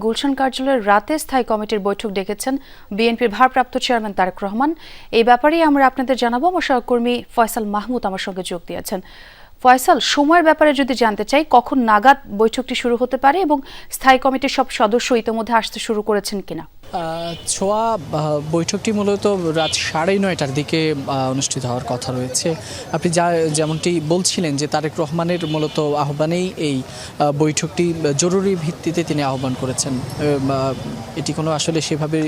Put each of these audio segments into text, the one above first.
গুলশান কার্যালয়ের রাতে স্থায়ী কমিটির বৈঠক ডেকেছেন বিএনপির ভারপ্রাপ্ত চেয়ারম্যান তারেক রহমান। এই ব্যাপারেই আমরা আপনাদের জানাবো। আমার সহকর্মী ফয়সাল মাহমুদ আমার সঙ্গে যোগ দিয়েছেন। ফয়সাল, সময়ের ব্যাপারে যদি জানতে চাই, কখন নাগাদ বৈঠকটি শুরু হতে পারে এবং স্থায়ী কমিটির সব সদস্য ইতিমধ্যে আসতে শুরু করেছেন কিনা? ছোয়া বৈঠকটি মূলত রাত 9:30টার দিকে অনুষ্ঠিত হওয়ার কথা রয়েছে। আপনি যেমনটি বলছিলেন যে তারেক রহমানের মূলত আহ্বানেই এই বৈঠকটি জরুরি ভিত্তিতে তিনি আহ্বান করেছেন। এটি কোনো আসলে সেভাবে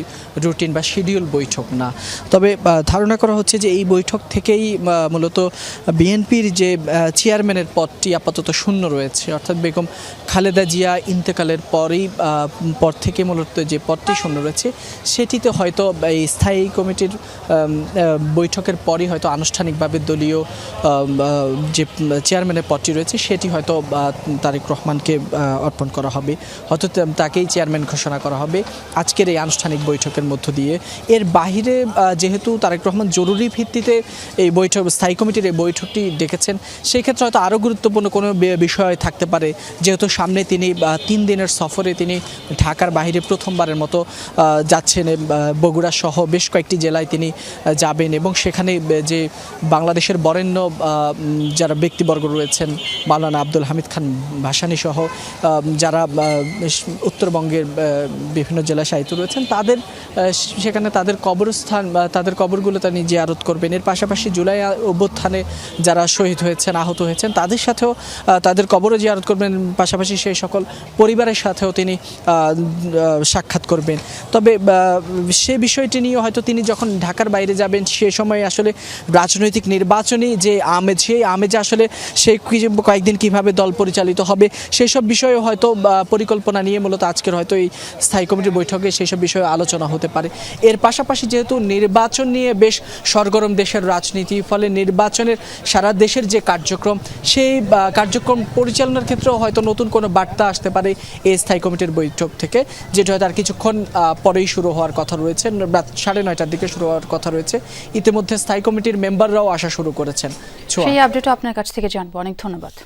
রুটিন বা শিডিউল বৈঠক না, তবে ধারণা করা হচ্ছে যে এই বৈঠক থেকেই মূলত বিএনপির যে চেয়ারম্যানের পদটি আপাতত শূন্য রয়েছে, অর্থাৎ বেগম খালেদা জিয়া ইন্তেকালের পর থেকে মূলত যে পদটি শূন্য রয়েছে সেটিতে হয়তো এই স্থায়ী কমিটির বৈঠকের পরই হয়তো আনুষ্ঠানিকভাবে দলীয় যে চেয়ারম্যানের পদটি রয়েছে সেটি হয়তো তারেক রহমানকে অর্পণ করা হবে, হয়তো তাকেই চেয়ারম্যান ঘোষণা করা হবে আজকের এই আনুষ্ঠানিক বৈঠকের মধ্য দিয়ে। এর বাহিরে যেহেতু তারেক রহমান জরুরি ভিত্তিতে এই বৈঠক স্থায়ী কমিটির এই বৈঠকটি ডেকেছেন, সেই ক্ষেত্রে হয়তো আরও গুরুত্বপূর্ণ কোনো বিষয় থাকতে পারে, যেহেতু সামনে তিনি 3 দিনের সফরে তিনি ঢাকার বাইরে প্রথমবারের মতো যাচ্ছেন। বগুড়া সহ বেশ কয়েকটি জেলায় তিনি যাবেন এবং সেখানে যে বাংলাদেশের বরেণ্য যারা ব্যক্তিবর্গ রয়েছেন, মাওলানা আব্দুল হামিদ খান ভাসানী সহ যারা উত্তরবঙ্গের বিভিন্ন জেলায় শায়িত রয়েছেন, সেখানে তাদের কবরস্থান বা তাদের কবরগুলো তিনি জিয়ারত করবেন। এর পাশাপাশি জুলাই অভ্যুত্থানে যারা শহীদ হয়েছেন, আহত হয়েছেন, তাদের সাথেও তাদের কবরও জিয়ারত করবেন, পাশাপাশি সেই সকল পরিবারের সাথেও তিনি সাক্ষাৎ করবেন। তবে সে বিষয়টি নিয়ে হয়তো তিনি যখন ঢাকার বাইরে যাবেন সে সময় আসলে রাজনৈতিক নির্বাচনী যে আমেজ, সেই আমেজে আসলে সেই কয়েকদিন কিভাবে দল পরিচালিত হবে সেই সব বিষয়ে হয়তো পরিকল্পনা নিয়ে মূলত আজকের হয়তো এই স্থায়ী কমিটির বৈঠকে সেই সব বিষয়ে আলোচনা হতে পারে। এর পাশাপাশি যেহেতু নির্বাচন নিয়ে বেশ সরগরম দেশের রাজনীতি, ফলে নির্বাচনের সারা দেশের যে কার্যক্রম, সেই কার্যক্রম পরিচালনার ক্ষেত্রেও হয়তো নতুন কোনো বার্তা আসতে পারে এই স্থায়ী কমিটির বৈঠক থেকে, যেটা হয়তো আর কিছুক্ষণ পরেই শুরু হওয়ার কথা রয়েছে। রাত 9:30টার দিকে শুরু হওয়ার কথা রয়েছে। ইতিমধ্যে স্থায়ী কমিটির মেম্বাররাও আসা শুরু করেছেন। সেই আপডেটও আপনার কাছ থেকে জানবো। অনেক ধন্যবাদ।